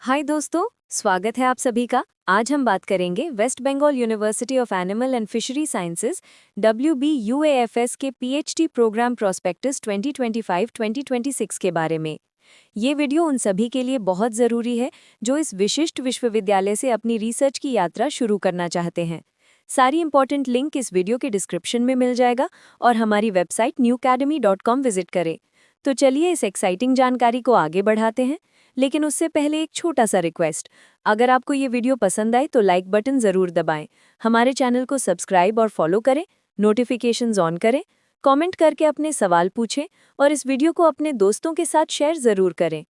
हाय दोस्तों, स्वागत है आप सभी का। आज हम बात करेंगे West Bengal university of animal and fishery Sciences WBUAFS के PhD प्रोग्राम प्रोस्पेक्टस 2025-2026 के बारे में। ये वीडियो उन सभी के लिए बहुत ज़रूरी है जो इस विशिष्ट विश्वविद्यालय से अपनी रिसर्च की यात्रा शुरू करना चाहते हैं। सारी इंपॉर्टेंट लिंक इस वीडियो के डिस्क्रिप्शन में मिल जाएगा और हमारी वेबसाइट newacademy.com विजिट करें। तो चलिए इस एक्साइटिंग जानकारी को आगे बढ़ाते हैं, लेकिन उससे पहले एक छोटा सा रिक्वेस्ट। अगर आपको ये वीडियो पसंद आए तो लाइक बटन ज़रूर दबाएं, हमारे चैनल को सब्सक्राइब और फॉलो करें, नोटिफिकेशंस ऑन करें, कमेंट करके अपने सवाल पूछें और इस वीडियो को अपने दोस्तों के साथ शेयर ज़रूर करें।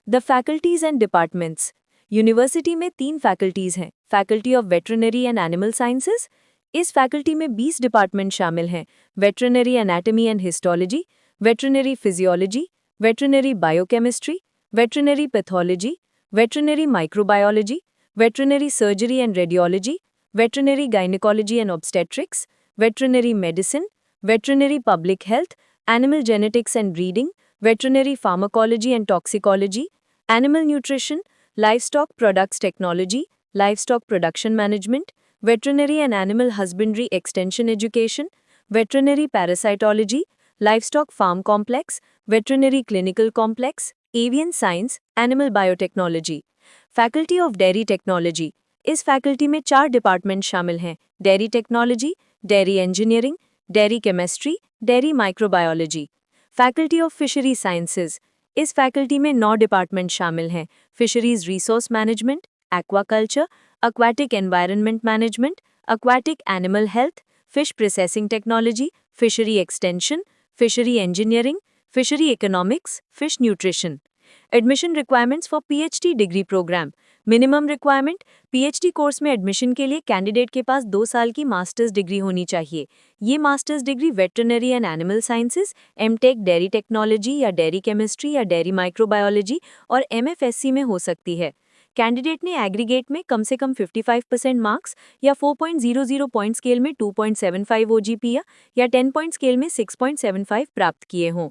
The faculties and departments. University में 3 फैकल्टीज़ हैं। Faculty of veterinary and animal sciences. इस फैकल्टी में 20 डिपार्टमेंट शामिल हैं। Veterinary anatomy and histology, veterinary physiology, veterinary biochemistry, veterinary pathology, veterinary microbiology, veterinary surgery and radiology, veterinary gynaecology and obstetrics, veterinary medicine, veterinary public health, animal genetics and breeding, veterinary pharmacology and toxicology, animal nutrition, livestock products technology, livestock production management, veterinary and animal husbandry extension education, veterinary parasitology, livestock farm complex, veterinary clinical complex, avian science, animal biotechnology. Faculty of dairy technology. इस faculty में 4 department शामिल हैं। Dairy technology, dairy engineering, dairy chemistry, dairy microbiology. Faculty of fishery sciences. इस faculty में 9 department शामिल हैं। Fisheries resource management, aquaculture, aquatic environment management, aquatic animal health, fish processing technology, fishery extension, fishery engineering, fishery economics, fish nutrition. Admission requirements for PhD degree program. Minimum requirement, PhD course में admission के लिए candidate के पास 2 साल की masters degree होनी चाहिए। ये masters degree veterinary and animal sciences, MTech dairy technology या डेयरी केमिस्ट्री या डेयरी माइक्रोबायोलॉजी और MFSC में हो सकती है। कैंडिडेट ने एग्रीगेट में कम से कम 55% मार्क्स या 4.00 पॉइंट स्केल में 2.75 OGPA या 10 पॉइंट स्केल में 6.75 प्राप्त किए हों।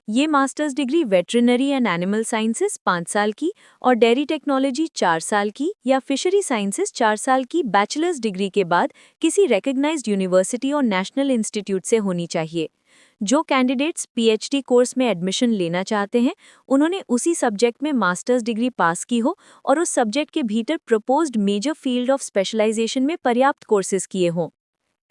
ये masters degree veterinary and animal sciences 5 साल की और डेयरी टेक्नोलॉजी 4 साल की या फिशरी साइंसेज 4 साल की बैचलर्स डिग्री के बाद किसी रिकॉग्नाइज्ड यूनिवर्सिटी और नेशनल इंस्टीट्यूट से होनी चाहिए। जो कैंडिडेट्स PhD कोर्स में एडमिशन लेना चाहते हैं, उन्होंने उसी सब्जेक्ट में मास्टर्स डिग्री पास की हो और उस सब्जेक्ट के भीतर proposed major field of specialization में पर्याप्त कोर्सेज किए हों।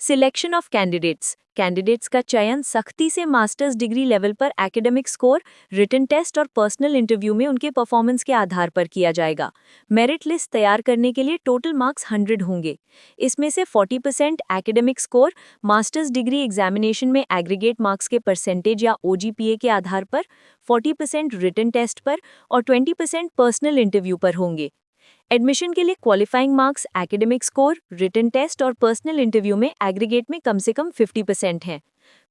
Selection of candidates. कैंडिडेट्स का चयन सख्ती से मास्टर्स डिग्री लेवल पर एकेडमिक स्कोर, रिटन टेस्ट और पर्सनल इंटरव्यू में उनके परफॉर्मेंस के आधार पर किया जाएगा। मेरिट लिस्ट तैयार करने के लिए टोटल मार्क्स 100 होंगे। इसमें से 40% academic score, masters degree examination में एग्रीगेट मार्क्स के परसेंटेज या OGPA के आधार पर, 40% रिटन टेस्ट पर और 20% पर्सनल इंटरव्यू पर होंगे। एडमिशन के लिए qualifying marks academic score, written test और पर्सनल इंटरव्यू में एग्रीगेट में कम से कम 50% हैं।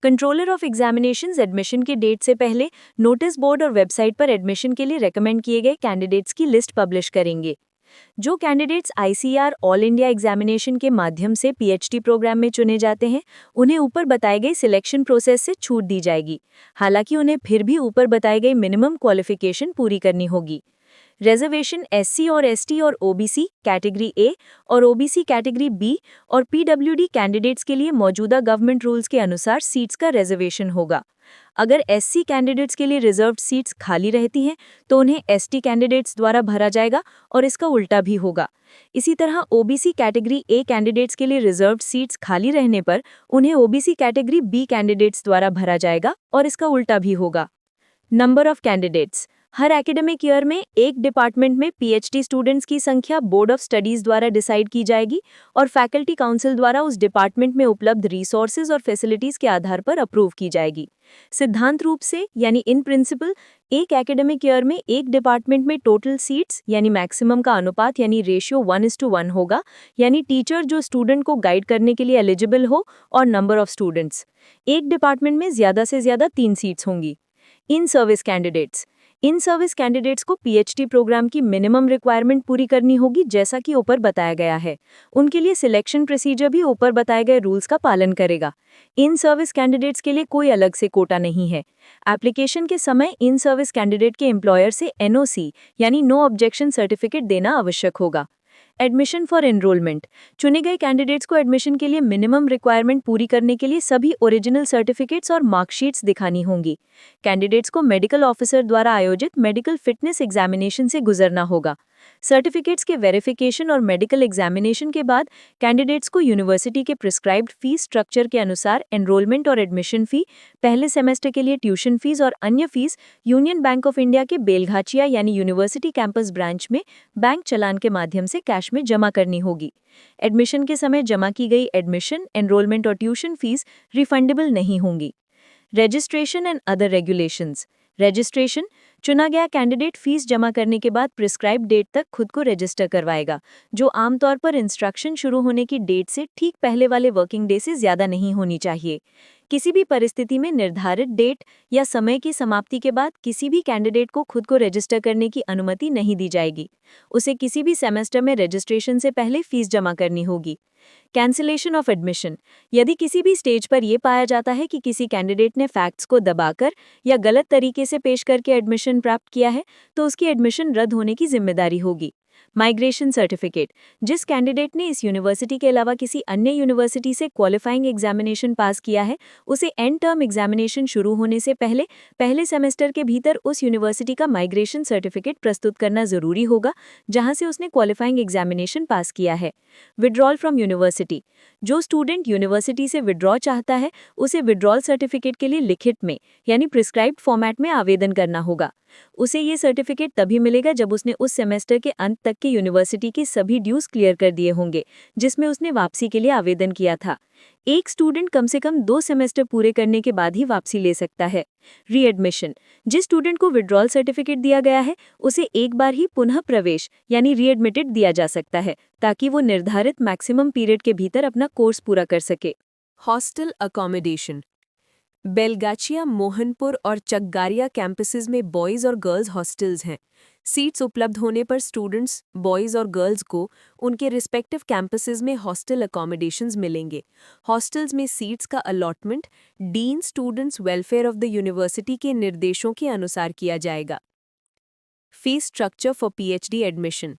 कंट्रोलर ऑफ एग्जामिनेशंस एडमिशन के डेट से पहले नोटिस बोर्ड और वेबसाइट पर एडमिशन के लिए रेकमेंड किए गए कैंडिडेट्स की लिस्ट पब्लिश करेंगे। जो candidates ICAR all India examination के माध्यम से PhD प्रोग्राम में चुने जाते हैं, उन्हें ऊपर बताए गए सिलेक्शन प्रोसेस से छूट दी जाएगी। हालांकि उन्हें फिर भी ऊपर बताए गए मिनिमम क्वालिफिकेशन पूरी करनी होगी। रिजर्वेशन SC और ST और OBC कैटेगरी A और OBC कैटेगरी B और PWD कैंडिडेट्स के लिए मौजूदा गवर्नमेंट रूल्स के अनुसार सीट्स का रिजर्वेशन होगा। अगर SC कैंडिडेट्स के लिए रिजर्व्ड सीट्स खाली रहती हैं तो उन्हें ST कैंडिडेट्स द्वारा भरा जाएगा और इसका उल्टा भी होगा। इसी तरह OBC कैटेगरी A कैंडिडेट्स के लिए रिजर्व्ड सीट्स खाली रहने पर उन्हें OBC कैटेगरी B कैंडिडेट्स द्वारा भरा जाएगा और इसका उल्टा भी होगा। Number of candidates. Her academic year में एक डिपार्टमेंट में PhD स्टूडेंट्स की संख्या बोर्ड ऑफ स्टडीज द्वारा डिसाइड की जाएगी और फैकल्टी काउंसिल द्वारा उस डिपार्टमेंट में उपलब्ध रिसोर्सेज और फैसिलिटीज के आधार पर अप्रूव की जाएगी। सिद्धांत रूप से यानी इन प्रिंसिपल, एक एकेडमिक ईयर में एक डिपार्टमेंट में टोटल सीट्स यानी मैक्सिमम का अनुपात यानी रेशियो 1:1 होगा, यानी टीचर जो स्टूडेंट को गाइड करने के लिए एलिजिबल हो और नंबर ऑफ स्टूडेंट्स। एक डिपार्टमेंट में ज्यादा से ज्यादा 3 सीट्स होंगी। In service candidates. In service candidates को पीएचडी प्रोग्राम की मिनिमम रिक्वायरमेंट पूरी करनी होगी, जैसा कि ऊपर बताया गया है। उनके लिए सिलेक्शन प्रोसीजर भी ऊपर बताए गए रूल्स का पालन करेगा। इन सर्विस कैंडिडेट्स के लिए कोई अलग से कोटा नहीं है। एप्लीकेशन के समय इन सर्विस कैंडिडेट के एम्प्लॉयर से एनओसी यानी नो ऑब्जेक्शन सर्टिफिकेट देना आवश्यक होगा। Admission for enrolment. चुने गए कैंडिडेट्स को एडमिशन के लिए मिनिमम रिक्वायरमेंट पूरी करने के लिए सभी ओरिजिनल सर्टिफिकेट्स और मार्कशीट्स दिखानी होंगी। कैंडिडेट्स को मेडिकल ऑफिसर द्वारा आयोजित मेडिकल फिटनेस एग्जामिनेशन से गुजरना होगा। सर्टिफिकेट्स के वेरिफिकेशन और मेडिकल एग्जामिनेशन के बाद कैंडिडेट्स को यूनिवर्सिटी के प्रिस्क्राइब्ड फीस स्ट्रक्चर के अनुसार एनरोलमेंट और एडमिशन फी, पहले सेमेस्टर के लिए ट्यूशन फीस और अन्य fees union bank of India के बेलघाचिया यानी यूनिवर्सिटी कैंपस ब्रांच में बैंक चलान के माध्यम से कैश में जमा करनी होगी। एडमिशन के समय जमा की गई एडमिशन, एनरोलमेंट और ट्यूशन फीस रिफंडेबल नहीं होंगी। Registration and other regulations. Registration. चुना गया कैंडिडेट फीस जमा करने के बाद प्रिस्क्राइब डेट तक खुद को रजिस्टर करवाएगा, जो आमतौर पर इंस्ट्रक्शन शुरू होने की डेट से ठीक पहले वाले वर्किंग डे से ज़्यादा नहीं होनी चाहिए। किसी भी परिस्थिति में निर्धारित डेट या समय की समाप्ति के बाद किसी भी कैंडिडेट को खुद को रजिस्टर करने की अनुमति नहीं दी जाएगी। उसे किसी भी सेमेस्टर में रजिस्ट्रेशन से पहले फीस जमा करनी होगी। Cancellation of admission. यदि किसी भी स्टेज पर यह पाया जाता है कि किसी कैंडिडेट ने फैक्ट्स को दबाकर या गलत तरीके से पेश करके एडमिशन प्राप्त किया है, तो उसकी एडमिशन रद्द होने की जिम्मेदारी होगी। Migration certificate. जिस कैंडिडेट ने इस यूनिवर्सिटी के अलावा किसी अन्य यूनिवर्सिटी से क्वालिफाइंग एग्जामिनेशन पास किया है, उसे एंड टर्म एग्जामिनेशन शुरू होने से पहले सेमेस्टर के भीतर उस यूनिवर्सिटी का माइग्रेशन सर्टिफिकेट प्रस्तुत करना जरूरी होगा, जहां से उसने क्वालिफाइंग एग्जामिनेशन पास किया है। Withdrawal from university. जो स्टूडेंट यूनिवर्सिटी से विड्रॉ चाहता है, उसे विड्रॉल सर्टिफिकेट के लिए लिखित में यानी प्रिस्क्राइब्ड फॉर्मेट में आवेदन करना होगा। उसे ये सर्टिफिकेट तभी मिलेगा जब उसने उस सेमेस्टर के अंत तक के यूनिवर्सिटी के सभी ड्यूज क्लियर कर दिए होंगे, जिसमें उसने वापसी के लिए आवेदन किया था। एक स्टूडेंट कम से कम 2 सेमेस्टर पूरे करने के बाद ही वापसी ले सकता है। रीएडमिशन। जिस स्टूडेंट को विड्रॉल सर्टिफिकेट दिया गया है, उसे एक बार ही पुनः प्रवेश यानी रीएडमिटेड दिया जा सकता है, ताकि वो निर्धारित मैक्सिमम पीरियड के भीतर अपना कोर्स पूरा कर सके। Hostel accommodation. बेलगाचिया, मोहनपुर और चकगारिया कैंपसेस में बॉयज़ और गर्ल्स हॉस्टल्स हैं। सीट्स उपलब्ध होने पर स्टूडेंट्स, बॉयज़ और गर्ल्स को उनके रिस्पेक्टिव कैंपसेस में हॉस्टल अकोमोडेशंस मिलेंगे। हॉस्टल्स में सीट्स का allotment dean students welfare of the university के निर्देशों के अनुसार किया जाएगा। Fees structure for PhD admission.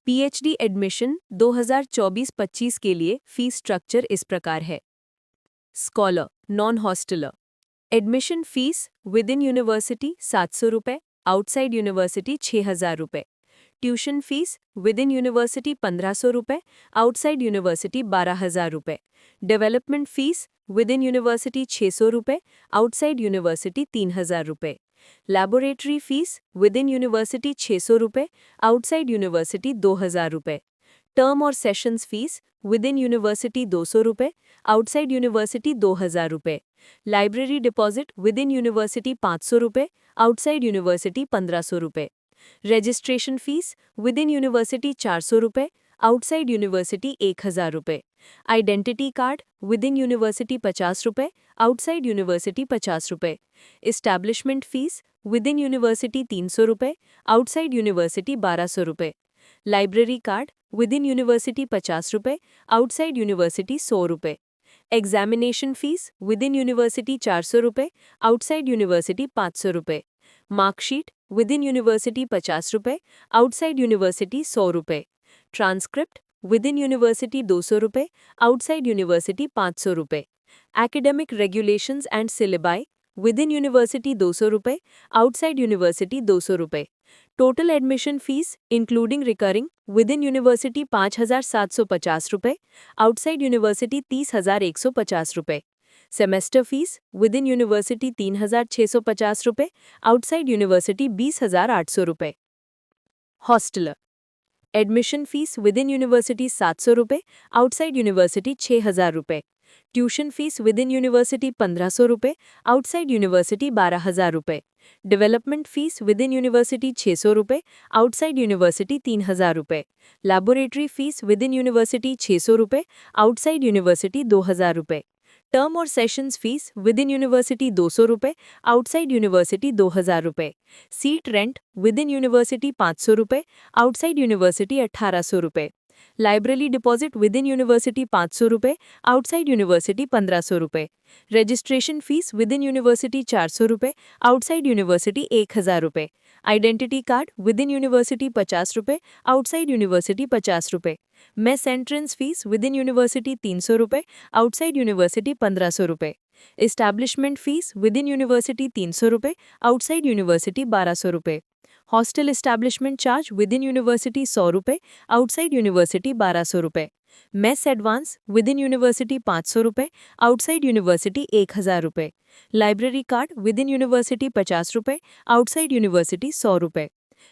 PhD admission 2024-25 के लिए फीस स्ट्रक्चर इस प्रकार है। Scholar, non hosteller. Admission fees with in university 700 रुपये, आउटसाइड यूनिवर्सिटी 6000 रुपये। Tuition fees with in university 1500 रुपये, आउटसाइड यूनिवर्सिटी 12000 रुपये। Development fees with in university 600 रुपये, आउटसाइड यूनिवर्सिटी 3000 रुपये। Laboratory fees with in university 600 रुपये, आउटसाइड यूनिवर्सिटी 2000 रुपये। Term और sessions fees with in university 200 रुपये, आउटसाइड यूनिवर्सिटी 2000 रुपये। Library deposit with in university 500 रुपये, आउटसाइड यूनिवर्सिटी 1500 रुपये। Registration fees with in university 400 रुपये, आउटसाइड यूनिवर्सिटी 1000 रुपये। Identity card with in university 50 रुपये, आउटसाइड यूनिवर्सिटी 50 रुपये। Establishment fees with in university 300 रुपये, outside university 1200 रुपये। Library card with in university 50 रुपये, outside university 100 रुपये। Examination fees with in university 400 रुपये, outside university 500 रुपये। मार्कशीट विद इन यूनिवर्सिटी 50 रुपये, outside university 100 रुपये। ट्रांसक्रिप्ट विद इन यूनिवर्सिटी 200 रुपये, outside university 500 रुपये। Academic regulations and syllabi with in university 200 रुपये, outside university 200 रुपये। Total admission fees including recurring with in university 5750 रुपये, outside university 30150 रुपये। Semester fees with in university 3650 रुपये, outside university 20800 रुपये। Hosteller. Admission fees with in university 700 रुपये, outside university 6000 रुपये। Tuition fees with in university 1500 रुपये, outside university 12000 रुपये। Development fees with in university 600 रुपये, outside university 3000 रुपये। Laboratory fees with in university 600 रुपये, outside university 2000 रुपये। Term और sessions fees with in university 200 रुपये, आउटसाइड यूनिवर्सिटी 2000 रुपये। Seat rent with in university 500 रुपये, आउटसाइड यूनिवर्सिटी 1800 रुपये। Library deposit with in university 500 रुपये, आउटसाइड यूनिवर्सिटी 1500 रुपये। Registration fees with in university 400 रुपये, आउटसाइड यूनिवर्सिटी 1000 रुपये। Identity card with in university 50 रुपये, outside university 50 रुपये। Mess entrance fees with in university 300 रुपये, outside university 1500 रुपये। Establishment fees with in university 300 रुपये, outside university 1200 रुपये। Hostel establishment charge with in university 100 रुपये, outside university 1200 रुपये। Mess advance with in university 500 रुपये, outside university 1000 रुपये। Library card with in university 50 रुपये, outside university 100 रुपये।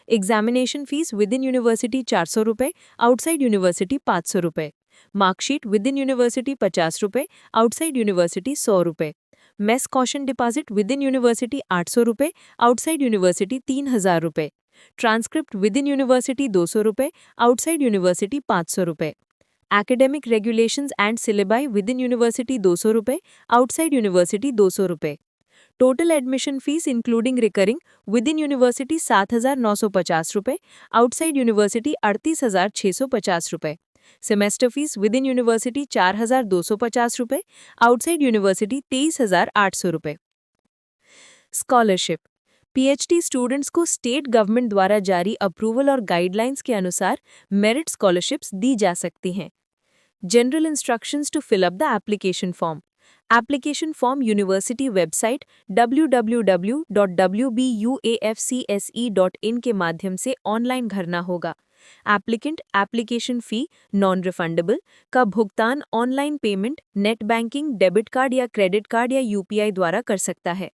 Examination fees with in university 400 रुपये, outside university 500 रुपये। Marksheet with in university 50 रुपये, outside university 100 रुपये। Mess caution deposit with in university 800 रुपये, outside university 3000 रुपये। ट्रांसक्रिप्ट विद इन यूनिवर्सिटी 200 रुपये, outside university 500 रुपये। Academic regulations and syllabi with in university 200 रुपये, outside university 200 रुपये। Total admission fees including recurring with in university 7950 रुपये, outside university 38650 रुपये। Semester fees with in university 4250 रुपये, outside university 23800 रुपये। Scholarship PhD students को state government द्वारा जारी approval और गाइडलाइंस के अनुसार मेरिट स्कॉलरशिप्स दी जा सकती हैं। General instructions to fill up the application form. Application form university website www.wbuafcse.in के माध्यम से ऑनलाइन भरना होगा। Applicant application fee non refundable का भुगतान online payment, net banking, debit card या क्रेडिट कार्ड या यूपीआई द्वारा कर सकता है।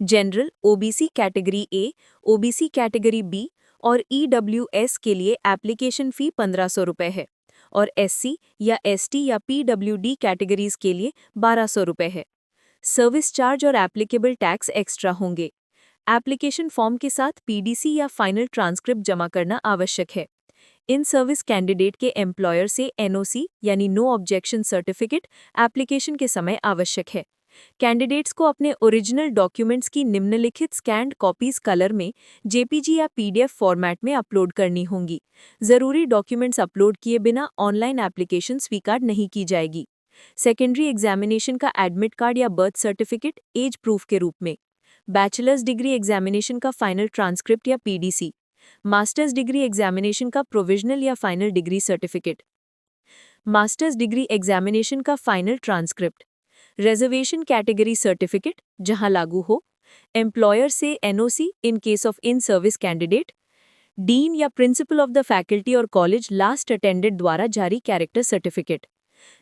General, OBC category A, OBC category B और ईडब्ल्यूएस के लिए एप्लीकेशन फ़ी 1500 रुपये है और एससी या एसटी या पीडब्ल्यूडी कैटेगरीज के लिए 1200 रुपये है। सर्विस चार्ज और एप्लीकेबल टैक्स एक्स्ट्रा होंगे। एप्लीकेशन फॉर्म के साथ पीडीसी या फाइनल ट्रांसक्रिप्ट जमा करना आवश्यक है। इन सर्विस कैंडिडेट के एम्प्लॉयर से एनओसी यानी नो ऑब्जेक्शन सर्टिफिकेट एप्लीकेशन के समय आवश्यक है। कैंडिडेट्स को अपने ओरिजिनल डॉक्यूमेंट्स की निम्नलिखित स्कैन्ड कॉपीज कलर में जेपीजी या पीडीएफ फॉर्मेट में अपलोड करनी होंगी। जरूरी डॉक्यूमेंट्स अपलोड किए बिना ऑनलाइन एप्लीकेशन स्वीकार नहीं की जाएगी। सेकेंडरी एग्जामिनेशन का एडमिट कार्ड या बर्थ सर्टिफिकेट एज प्रूफ के रूप में। बैचलर्स डिग्री एग्जामिनेशन का फाइनल ट्रांसक्रिप्ट या पीडीसी। मास्टर्स डिग्री एग्जामिनेशन का प्रोविजनल या final degree certificate. Master's degree examination का final transcript. Reservation category certificate जहां लागू हो। एम्प्लॉयर से NOC in case of in service candidate. Dean या प्रिंसिपल ऑफ द फैकल्टी और कॉलेज लास्ट अटेंडेड द्वारा जारी कैरेक्टर सर्टिफिकेट।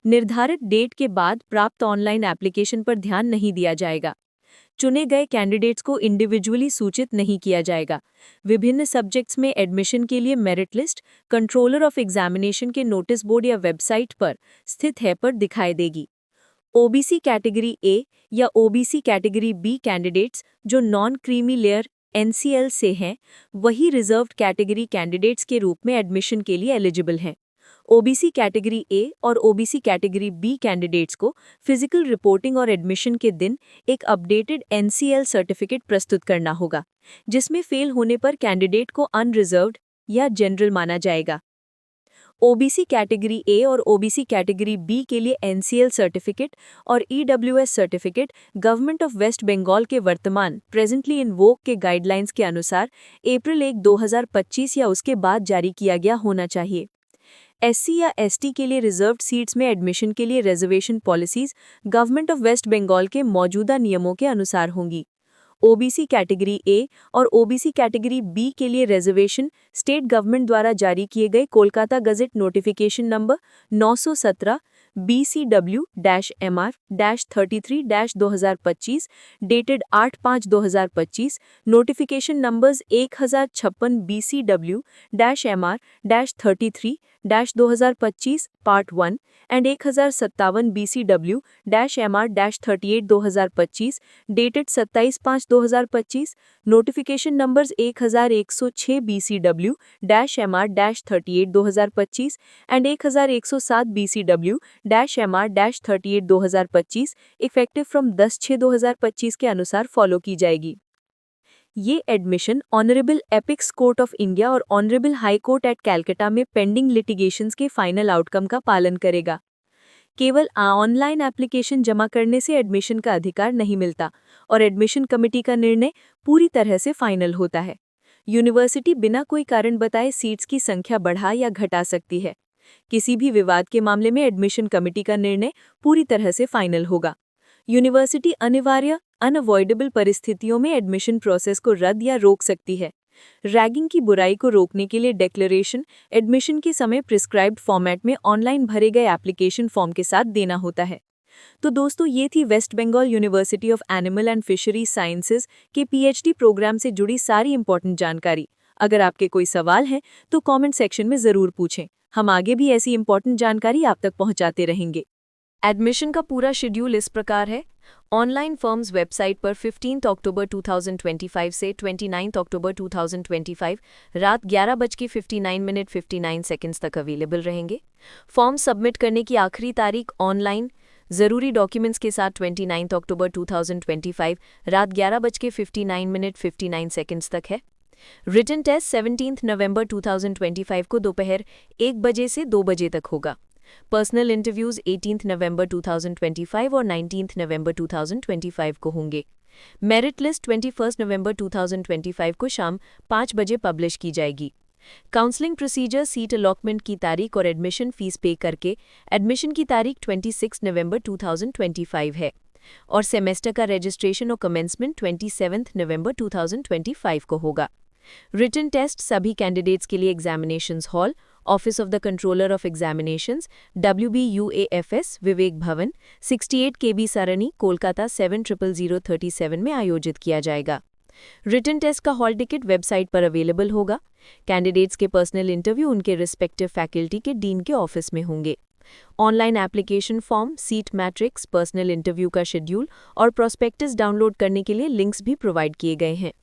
निर्धारित डेट के बाद प्राप्त ऑनलाइन एप्लीकेशन पर ध्यान नहीं दिया जाएगा। चुने गए कैंडिडेट्स को इंडिविजुअली सूचित नहीं किया जाएगा। विभिन्न सब्जेक्ट्स में एडमिशन के लिए merit list controller of examination के नोटिस बोर्ड या वेबसाइट पर स्थित है पर दिखाई देगी। ओबीसी कैटेगरी ए या ओबीसी कैटेगरी बी कैंडिडेट्स जो नॉन क्रीमी लेयर एनसीएल से हैं, वही रिजर्व्ड कैटेगरी कैंडिडेट्स के रूप में एडमिशन के लिए एलिजिबल हैं। ओबीसी कैटेगरी ए और ओबीसी कैटेगरी बी कैंडिडेट्स को फिजिकल रिपोर्टिंग और एडमिशन के दिन एक अपडेटेड एनसीएल सर्टिफिकेट प्रस्तुत करना होगा, जिसमें फेल होने पर कैंडिडेट को अनरिजर्व्ड या जनरल माना जाएगा। ओबीसी कैटेगरी ए और ओबीसी कैटेगरी बी के लिए एनसीएल सर्टिफिकेट और EWS certificate government of West Bengal के वर्तमान प्रेजेंटली इन वोग के गाइडलाइंस के अनुसार अप्रैल 1, 2025 या उसके बाद जारी किया गया होना चाहिए। एससी या एसटी के लिए रिजर्व्ड सीट्स में एडमिशन के लिए reservation policies government of West Bengal के मौजूदा नियमों के अनुसार होंगी। ओबीसी कैटेगरी ए और ओबीसी कैटेगरी बी के लिए रिजर्वेशन स्टेट गवर्नमेंट द्वारा जारी किए गए Kolkata gazette notification number 917 BCW-MR-33-2025 dated 8/5/2025, notification numbers 1056 BCW-MR-33-2025 part 1 and 1057 BCW-MR-38-2025 dated 27/5 2025, notification numbers 1106 BCW-MR-38 2025 and 1107 BCW-MR-38 2025 effective from 10/6/2025 के अनुसार फॉलो की जाएगी। ये admission honourable apex court of India और honourable high court at Calcutta में पेंडिंग लिटिगेशंस के final outcome का पालन करेगा। केवल ऑनलाइन एप्लीकेशन जमा करने से एडमिशन का अधिकार नहीं मिलता और एडमिशन कमेटी का निर्णय पूरी तरह से फाइनल होता है। यूनिवर्सिटी बिना कोई कारण बताए सीट्स की संख्या बढ़ा या घटा सकती है। किसी भी विवाद के मामले में एडमिशन कमेटी का निर्णय पूरी तरह से फाइनल होगा। यूनिवर्सिटी अनिवार्य अनअवॉइडेबल परिस्थितियों में एडमिशन प्रोसेस को रद्द या रोक सकती है। रैगिंग की बुराई को रोकने के लिए डिक्लेरेशन एडमिशन के समय प्रिस्क्राइब्ड फॉर्मेट में ऑनलाइन भरे गए एप्लीकेशन फॉर्म के साथ देना होता है। तो दोस्तों, ये थी West Bengal university of animal and fishery sciences के पीएचडी प्रोग्राम से जुड़ी सारी इंपॉर्टेंट जानकारी। अगर आपके कोई सवाल हैं तो कमेंट सेक्शन में ज़रूर पूछें। हम आगे भी ऐसी इंपॉर्टेंट जानकारी आप तक पहुंचाते रहेंगे। एडमिशन का पूरा शेड्यूल इस प्रकार है। ऑनलाइन फॉर्म्स वेबसाइट पर 15 अक्टूबर 2025 से 29 अक्टूबर 2025 रात 11:59 तक अवेलेबल रहेंगे। फॉर्म सबमिट करने की आखिरी तारीख ऑनलाइन ज़रूरी डॉक्यूमेंट्स के साथ 29 अक्टूबर 2025 रात 11:59 तक है। रिटन टेस्ट 17 नवंबर 2025 को दोपहर 1 बजे से 2 बजे तक होगा। पर्सनल इंटरव्यूज 18 नवंबर 2025 और 19 नवंबर 2025 को होंगे। मेरिट लिस्ट 21 नवंबर 2025 को शाम 5 बजे पब्लिश की जाएगी। काउंसलिंग प्रोसीजर सीट अलॉटमेंट की तारीख और एडमिशन फीस पे करके एडमिशन की तारीख 26 नवंबर 2025 है और सेमेस्टर का रजिस्ट्रेशन और कमेंसमेंट 27 नवंबर 2025 को होगा। रिटन टेस्ट सभी कैंडिडेट्स के लिए examinations hall, office of the controller of examinations, WBUAFS, विवेक भवन, 68 KB सरणी, कोलकाता 700037 में आयोजित किया जाएगा। रिटन टेस्ट का हॉल टिकट वेबसाइट पर अवेलेबल होगा। कैंडिडेट्स के पर्सनल इंटरव्यू उनके रिस्पेक्टिव फैकल्टी के डीन के ऑफिस में होंगे। Online application form, seat matrix, personal interview का शेड्यूल और प्रोस्पेक्टस डाउनलोड करने के लिए लिंक्स भी प्रोवाइड किए गए हैं।